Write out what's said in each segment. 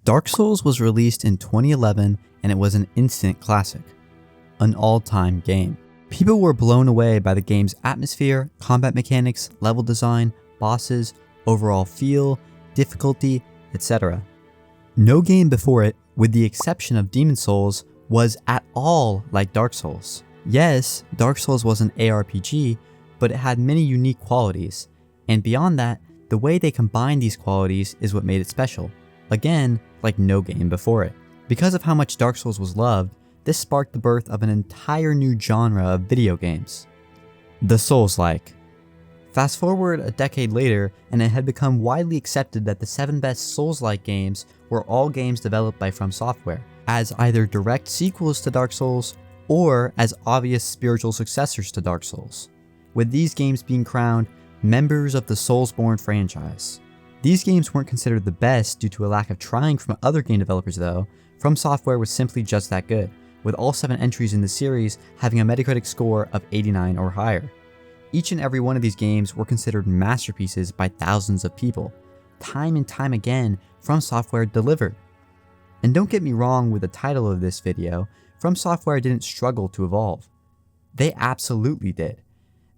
Dark Souls was released in 2011 and it was an instant classic, an all-time game. People were blown away by the game's atmosphere, combat mechanics, level design, bosses, overall feel, difficulty, etc. No game before it, with the exception of Demon's Souls, was at all like Dark Souls. Yes, Dark Souls was an ARPG, but it had many unique qualities, and beyond that, the way they combined these qualities is what made it special. Again, like no game before it. Because of how much Dark Souls was loved, this sparked the birth of an entire new genre of video games. The Souls-like. Fast forward a decade later, and it had become widely accepted that the 7 best Souls-like games were all games developed by From Software, as either direct sequels to Dark Souls, or as obvious spiritual successors to Dark Souls, with these games being crowned members of the Soulsborne franchise. These games weren't considered the best due to a lack of trying from other game developers though. From Software was simply just that good, with all 7 entries in the series having a Metacritic score of 89 or higher. Each and every one of these games were considered masterpieces by thousands of people. Time and time again, From Software delivered. And don't get me wrong with the title of this video, From Software didn't struggle to evolve. They absolutely did.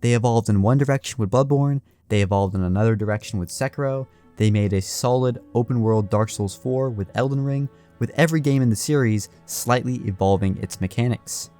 They evolved in one direction with Bloodborne, they evolved in another direction with Sekiro, they made a solid open-world Dark Souls 4 with Elden Ring, with every game in the series slightly evolving its mechanics.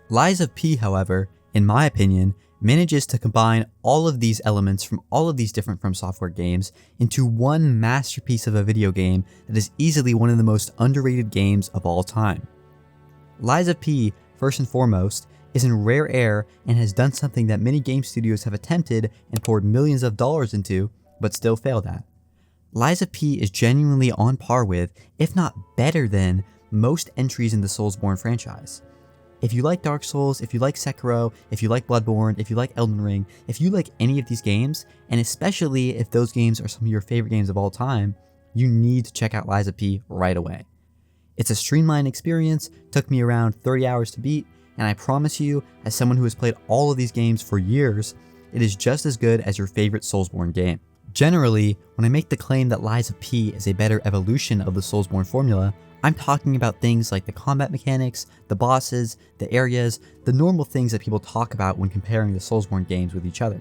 Lies of P, however, in my opinion, manages to combine all of these elements from all of these different From Software games into one masterpiece of a video game that is easily one of the most underrated games of all time. Lies of P, first and foremost, is in rare air and has done something that many game studios have attempted and poured millions of dollars into, but still failed at. Lies of P is genuinely on par with, if not better than, most entries in the Soulsborne franchise. If you like Dark Souls, if you like Sekiro, if you like Bloodborne, if you like Elden Ring, if you like any of these games, and especially if those games are some of your favorite games of all time, you need to check out Lies of P right away. It's a streamlined experience, took me around 30 hours to beat, and I promise you, as someone who has played all of these games for years, it is just as good as your favorite Soulsborne game. Generally, when I make the claim that Lies of P is a better evolution of the Soulsborne formula, I'm talking about things like the combat mechanics, the bosses, the areas, the normal things that people talk about when comparing the Soulsborne games with each other.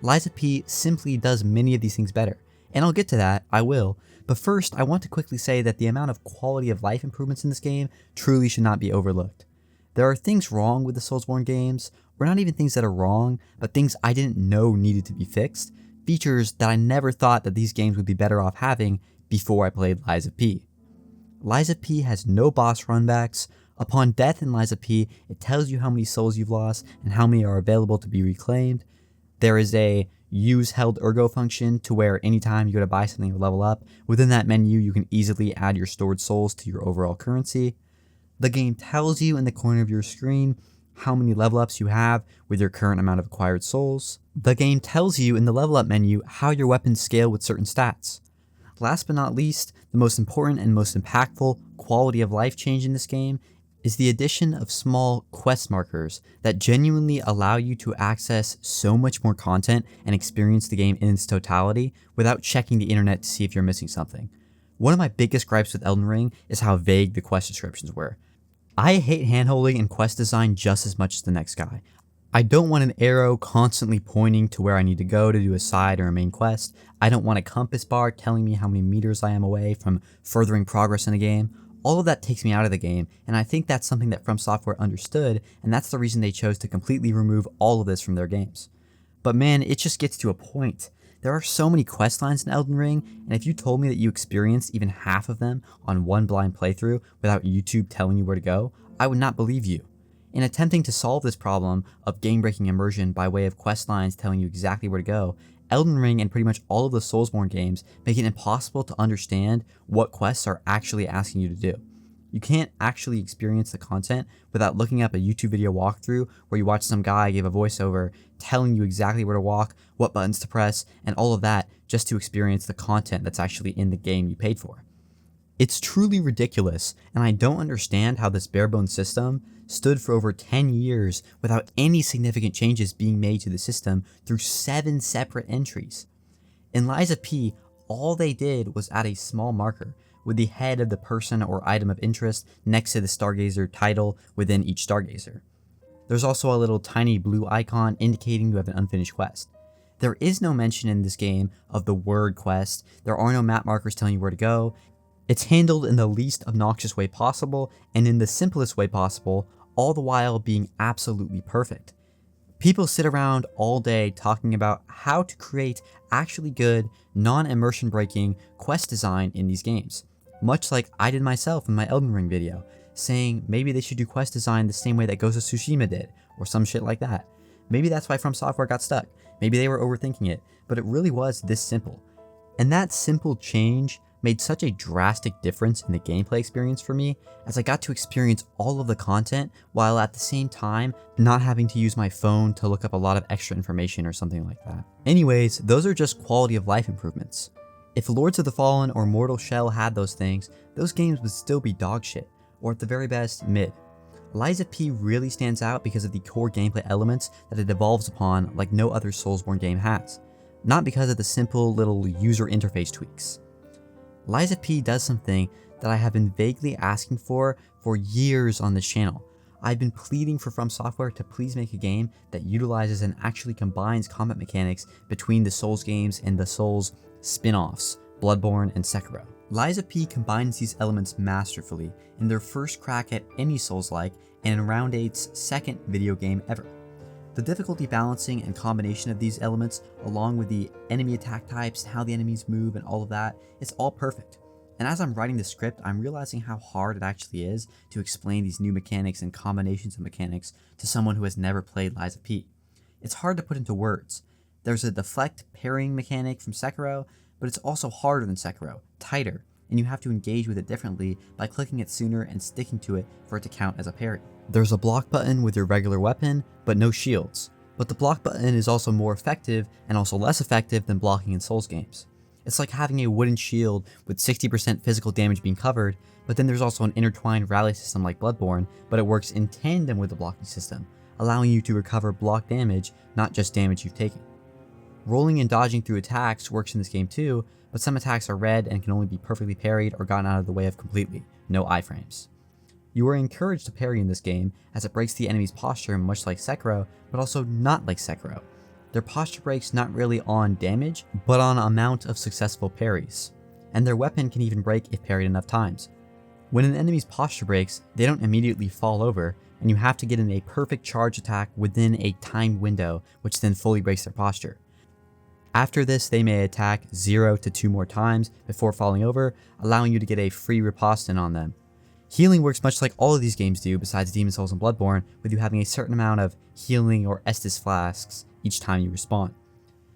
Lies of P simply does many of these things better, and I'll get to that, I will, but first I want to quickly say that the amount of quality of life improvements in this game truly should not be overlooked. There are things wrong with the Soulsborne games, or not even things that are wrong, but things I didn't know needed to be fixed, features that I never thought that these games would be better off having before I played Lies of P. Lies of P has no boss runbacks. Upon death in Lies of P, it tells you how many souls you've lost and how many are available to be reclaimed. There is a use held ergo function to where anytime you go to buy something or level up, within that menu you can easily add your stored souls to your overall currency. The game tells you in the corner of your screen how many level ups you have with your current amount of acquired souls. The game tells you in the level up menu how your weapons scale with certain stats. Last but not least, the most important and most impactful quality of life change in this game is the addition of small quest markers that genuinely allow you to access so much more content and experience the game in its totality without checking the internet to see if you're missing something. One of my biggest gripes with Elden Ring is how vague the quest descriptions were. I hate handholding and quest design just as much as the next guy. I don't want an arrow constantly pointing to where I need to go to do a side or a main quest. I don't want a compass bar telling me how many meters I am away from furthering progress in a game. All of that takes me out of the game, and I think that's something that From Software understood, and that's the reason they chose to completely remove all of this from their games. But man, it just gets to a point. There are so many quest lines in Elden Ring, and if you told me that you experienced even half of them on one blind playthrough without YouTube telling you where to go, I would not believe you. In attempting to solve this problem of game-breaking immersion by way of quest lines telling you exactly where to go, Elden Ring and pretty much all of the Soulsborne games make it impossible to understand what quests are actually asking you to do. You can't actually experience the content without looking up a YouTube video walkthrough where you watch some guy give a voiceover telling you exactly where to walk, what buttons to press, and all of that just to experience the content that's actually in the game you paid for. It's truly ridiculous, and I don't understand how this bare-bones system stood for over 10 years without any significant changes being made to the system through 7 separate entries. In Lies of P, all they did was add a small marker, with the head of the person or item of interest next to the Stargazer title within each Stargazer. There's also a little tiny blue icon indicating you have an unfinished quest. There is no mention in this game of the word quest, there are no map markers telling you where to go. It's handled in the least obnoxious way possible and in the simplest way possible, all the while being absolutely perfect. People sit around all day talking about how to create actually good, non-immersion breaking quest design in these games. Much like I did myself in my Elden Ring video, saying maybe they should do quest design the same way that Ghost of Tsushima did, or some shit like that. Maybe that's why From Software got stuck. Maybe they were overthinking it, but it really was this simple. And that simple change made such a drastic difference in the gameplay experience for me, as I got to experience all of the content while at the same time not having to use my phone to look up a lot of extra information or something like that. Anyways, those are just quality of life improvements. If Lords of the Fallen or Mortal Shell had those things, those games would still be dog shit, or at the very best, mid. Lies of P really stands out because of the core gameplay elements that it evolves upon like no other Soulsborne game has, not because of the simple little user interface tweaks. Lies of P does something that I have been vaguely asking for years on this channel. I've been pleading for From Software to please make a game that utilizes and actually combines combat mechanics between the Souls games and the Souls spin-offs, Bloodborne and Sekiro. Lies of P combines these elements masterfully in their first crack at any Souls-like and in Round 8's second video game ever. The difficulty balancing and combination of these elements, along with the enemy attack types, how the enemies move and all of that, it's all perfect. And as I'm writing the script, I'm realizing how hard it actually is to explain these new mechanics and combinations of mechanics to someone who has never played Lies of P. It's hard to put into words. There's a deflect parrying mechanic from Sekiro, but it's also harder than Sekiro, tighter, and you have to engage with it differently by clicking it sooner and sticking to it for it to count as a parry. There's a block button with your regular weapon, but no shields. But the block button is also more effective and also less effective than blocking in Souls games. It's like having a wooden shield with 60% physical damage being covered, but then there's also an intertwined rally system like Bloodborne, but it works in tandem with the blocking system, allowing you to recover block damage, not just damage you've taken. Rolling and dodging through attacks works in this game too, but some attacks are red and can only be perfectly parried or gotten out of the way of completely, no iframes. You are encouraged to parry in this game as it breaks the enemy's posture much like Sekiro, but also not like Sekiro. Their posture breaks not really on damage, but on amount of successful parries, and their weapon can even break if parried enough times. When an enemy's posture breaks, they don't immediately fall over, and you have to get in a perfect charge attack within a timed window, which then fully breaks their posture. After this, they may attack 0 to 2 more times before falling over, allowing you to get a free riposte on them. Healing works much like all of these games do besides Demon's Souls and Bloodborne, with you having a certain amount of healing or Estus flasks each time you respawn.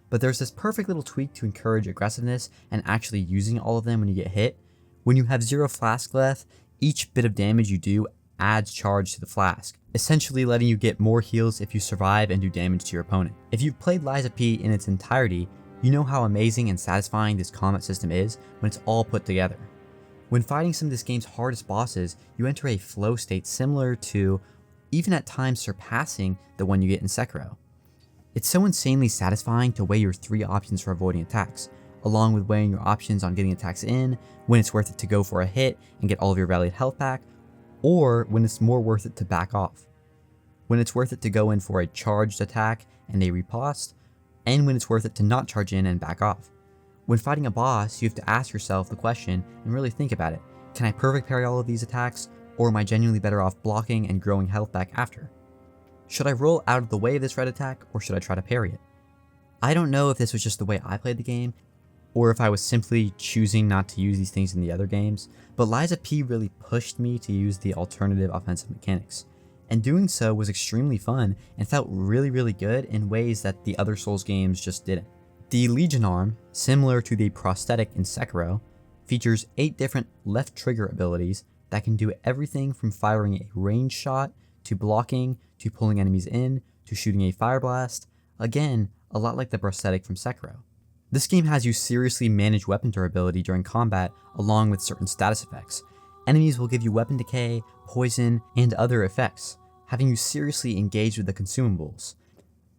But there's this perfect little tweak to encourage aggressiveness and actually using all of them when you get hit. When you have 0 flask left, each bit of damage you do adds charge to the flask, essentially letting you get more heals if you survive and do damage to your opponent. If you've played Lies of P in its entirety, you know how amazing and satisfying this combat system is when it's all put together. When fighting some of this game's hardest bosses, you enter a flow state similar to, even at times surpassing, the one you get in Sekiro. It's so insanely satisfying to weigh your 3 options for avoiding attacks, along with weighing your options on getting attacks in, when it's worth it to go for a hit and get all of your rallied health back, or when it's more worth it to back off. When it's worth it to go in for a charged attack and a riposte, and when it's worth it to not charge in and back off. When fighting a boss, you have to ask yourself the question and really think about it. Can I perfect parry all of these attacks, or am I genuinely better off blocking and growing health back after? Should I roll out of the way of this red attack, or should I try to parry it? I don't know if this was just the way I played the game, or if I was simply choosing not to use these things in the other games, but Lies of P really pushed me to use the alternative offensive mechanics, and doing so was extremely fun and felt really good in ways that the other Souls games just didn't. The Legion arm, similar to the prosthetic in Sekiro, features 8 different left trigger abilities that can do everything from firing a ranged shot, to blocking, to pulling enemies in, to shooting a fire blast, again, a lot like the prosthetic from Sekiro. This game has you seriously manage weapon durability during combat along with certain status effects. Enemies will give you weapon decay, poison, and other effects, having you seriously engage with the consumables.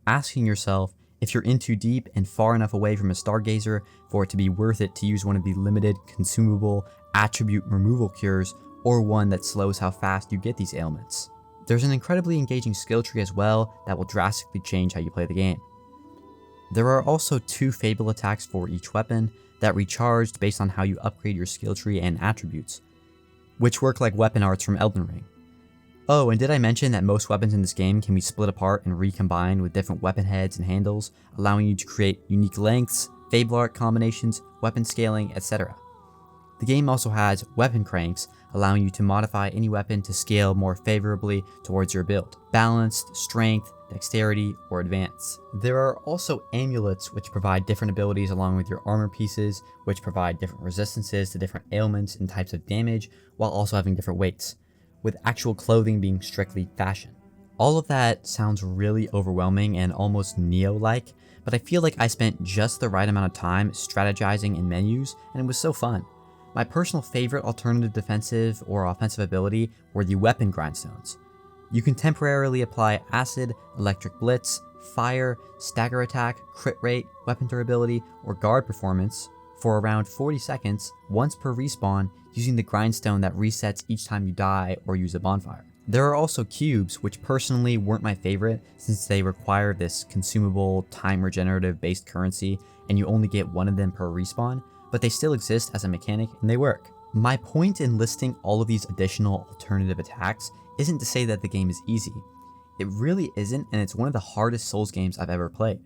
Asking yourself, if you're in too deep and far enough away from a stargazer for it to be worth it to use one of the limited consumable attribute removal cures, or one that slows how fast you get these ailments. There's an incredibly engaging skill tree as well that will drastically change how you play the game. There are also 2 Fable attacks for each weapon that recharged based on how you upgrade your skill tree and attributes, which work like weapon arts from Elden Ring. Oh, and did I mention that most weapons in this game can be split apart and recombined with different weapon heads and handles, allowing you to create unique lengths, Fable art combinations, weapon scaling, etc. The game also has weapon cranks, allowing you to modify any weapon to scale more favorably towards your build, balanced, strength, dexterity, or advance. There are also amulets which provide different abilities along with your armor pieces, which provide different resistances to different ailments and types of damage, while also having different weights, with actual clothing being strictly fashion. All of that sounds really overwhelming and almost Neo-like, but I feel like I spent just the right amount of time strategizing in menus, and it was so fun. My personal favorite alternative defensive or offensive ability were the weapon grindstones. You can temporarily apply acid, electric blitz, fire, stagger attack, crit rate, weapon durability, or guard performance for around 40 seconds once per respawn using the grindstone that resets each time you die or use a bonfire. There are also cubes, which personally weren't my favorite since they require this consumable time regenerative based currency and you only get one of them per respawn, but they still exist as a mechanic and they work. My point in listing all of these additional alternative attacks isn't to say that the game is easy. It really isn't, and it's one of the hardest Souls games I've ever played.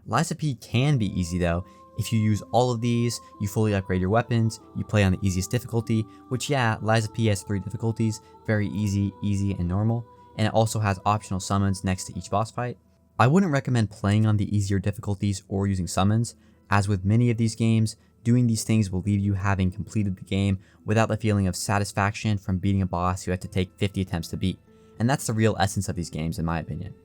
Lies of P can be easy though. If you use all of these, you fully upgrade your weapons, you play on the easiest difficulty, which yeah, Lies of P has 3 difficulties, very easy, easy, and normal, and it also has optional summons next to each boss fight. I wouldn't recommend playing on the easier difficulties or using summons, as with many of these games, doing these things will leave you having completed the game without the feeling of satisfaction from beating a boss you had to take 50 attempts to beat, and that's the real essence of these games in my opinion.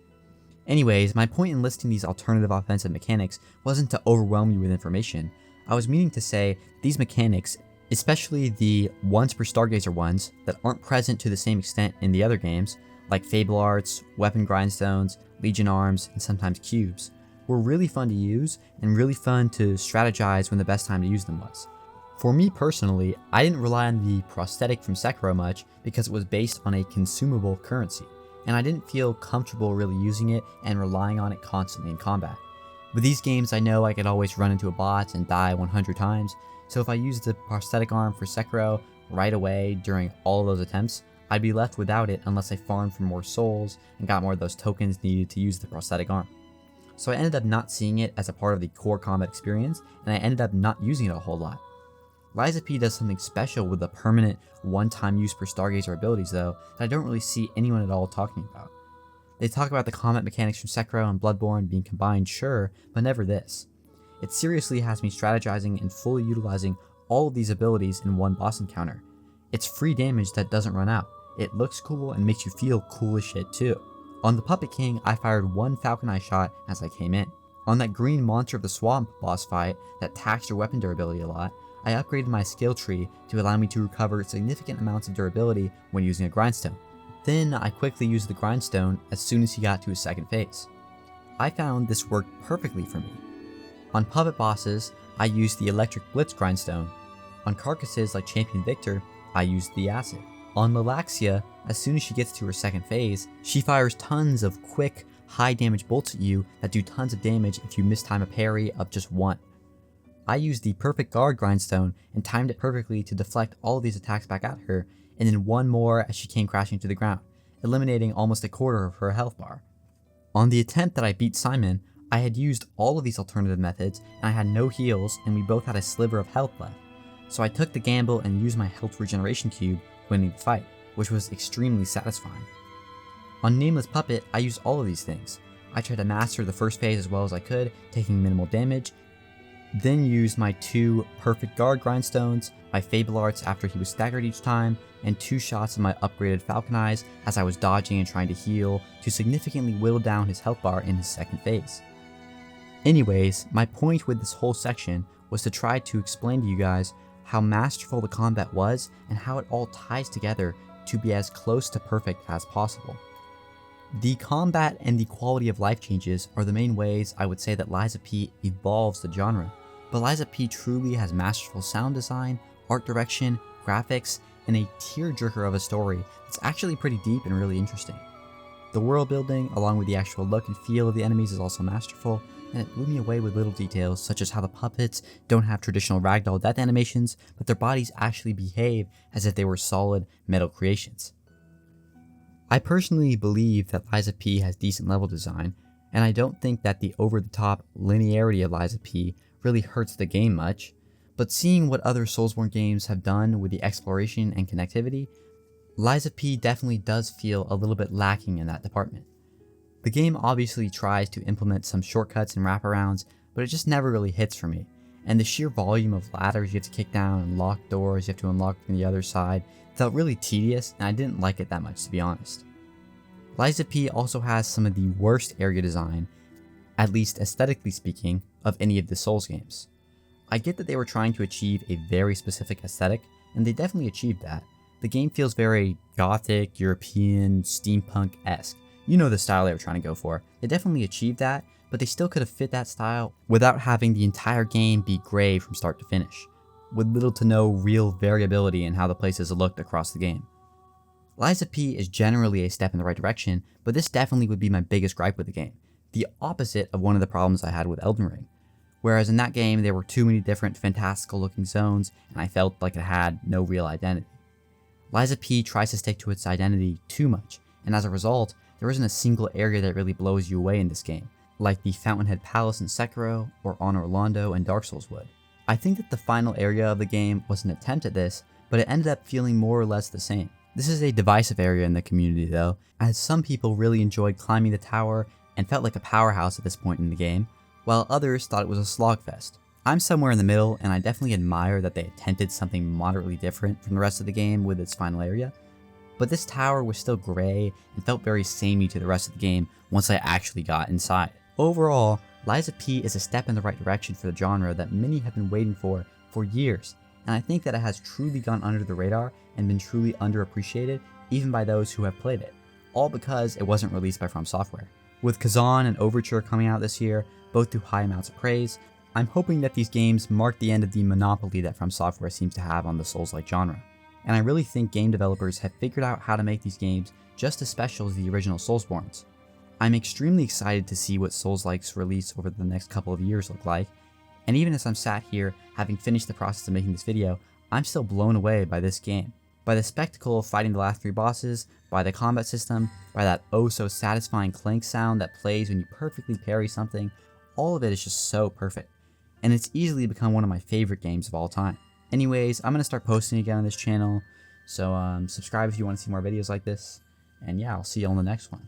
Anyways, my point in listing these alternative offensive mechanics wasn't to overwhelm you with information. I was meaning to say these mechanics, especially the once per Stargazer ones that aren't present to the same extent in the other games, like Fable Arts, Weapon Grindstones, Legion Arms, and sometimes Cubes, were really fun to use and really fun to strategize when the best time to use them was. For me personally, I didn't rely on the prosthetic from Sekiro much because it was based on a consumable currency, and I didn't feel comfortable really using it and relying on it constantly in combat. With these games, I know I could always run into a bot and die 100 times, so if I used the prosthetic arm for Sekiro right away during all of those attempts, I'd be left without it unless I farmed for more souls and got more of those tokens needed to use the prosthetic arm. So I ended up not seeing it as a part of the core combat experience, and I ended up not using it a whole lot. Lies of P does something special with the permanent one-time use per Stargazer abilities though that I don't really see anyone at all talking about. They talk about the combat mechanics from Sekiro and Bloodborne being combined, sure, but never this. It seriously has me strategizing and fully utilizing all of these abilities in one boss encounter. It's free damage that doesn't run out. It looks cool and makes you feel cool as shit too. On the Puppet King, I fired 1 Falcon Eye shot as I came in. On that green Monster of the Swamp boss fight that taxed your weapon durability a lot, I upgraded my skill tree to allow me to recover significant amounts of durability when using a grindstone. Then I quickly used the grindstone as soon as he got to his second phase. I found this worked perfectly for me. On puppet bosses, I used the electric blitz grindstone. On carcasses like Champion Victor, I used the acid. On Lalaxia, as soon as she gets to her second phase, she fires tons of quick, high damage bolts at you that do tons of damage if you mistime a parry of just 1. I used the perfect guard grindstone and timed it perfectly to deflect all of these attacks back at her, and then 1 more as she came crashing to the ground, eliminating almost a quarter of her health bar. On the attempt that I beat Simon, I had used all of these alternative methods and I had no heals and we both had a sliver of health left, so I took the gamble and used my health regeneration cube, winning the fight, which was extremely satisfying. On Nameless Puppet, I used all of these things. I tried to master the first phase as well as I could, taking minimal damage, then used my 2 perfect guard grindstones, my Fable Arts after he was staggered each time, and 2 shots of my upgraded Falcon Eyes as I was dodging and trying to heal to significantly whittle down his health bar in his second phase. Anyways, my point with this whole section was to try to explain to you guys how masterful the combat was and how it all ties together to be as close to perfect as possible. The combat and the quality of life changes are the main ways I would say that Lies of P evolves the genre, but Lies of P truly has masterful sound design, art direction, graphics, and a tearjerker of a story that's actually pretty deep and really interesting. The world building, along with the actual look and feel of the enemies, is also masterful, and it blew me away with little details such as how the puppets don't have traditional ragdoll death animations, but their bodies actually behave as if they were solid metal creations. I personally believe that Lies of P has decent level design, and I don't think that the over-the-top linearity of Lies of P really hurts the game much, but seeing what other Soulsborne games have done with the exploration and connectivity, Lies of P definitely does feel a little bit lacking in that department. The game obviously tries to implement some shortcuts and wraparounds, but it just never really hits for me, and the sheer volume of ladders you have to kick down and locked doors you have to unlock from the other side felt really tedious, and I didn't like it that much, to be honest. Lies of P also has some of the worst area design, at least aesthetically speaking, of any of the Souls games. I get that they were trying to achieve a very specific aesthetic, and they definitely achieved that. The game feels very gothic, European, steampunk-esque. You know the style they were trying to go for. They definitely achieved that, but they still could have fit that style without having the entire game be gray from start to finish, with little to no real variability in how the places looked across the game. Lies of P is generally a step in the right direction, but this definitely would be my biggest gripe with the game. The opposite of one of the problems I had with Elden Ring. Whereas in that game there were too many different fantastical looking zones, and I felt like it had no real identity. Lies of P tries to stick to its identity too much, and as a result, there isn't a single area that really blows you away in this game, like the Fountainhead Palace in Sekiro, or Honor Orlando in Dark Souls would. I think that the final area of the game was an attempt at this, but it ended up feeling more or less the same. This is a divisive area in the community though, as some people really enjoyed climbing the tower and felt like a powerhouse at this point in the game, while others thought it was a slogfest. I'm somewhere in the middle, and I definitely admire that they attempted something moderately different from the rest of the game with its final area, but this tower was still gray and felt very samey to the rest of the game once I actually got inside. Overall, Lies of P is a step in the right direction for the genre that many have been waiting for years, and I think that it has truly gone under the radar and been truly underappreciated even by those who have played it, all because it wasn't released by From Software. With Kazan and Overture coming out this year, both to high amounts of praise, I'm hoping that these games mark the end of the monopoly that From Software seems to have on the Souls-like genre, and I really think game developers have figured out how to make these games just as special as the original Soulsborns. I'm extremely excited to see what Souls-likes release over the next couple of years look like, and even as I'm sat here having finished the process of making this video, I'm still blown away by this game. By the spectacle of fighting the last 3 bosses, by the combat system, by that oh so satisfying clank sound that plays when you perfectly parry something, all of it is just so perfect. And it's easily become one of my favorite games of all time. Anyways, I'm going to start posting again on this channel, so subscribe if you want to see more videos like this, and yeah, I'll see you on the next one.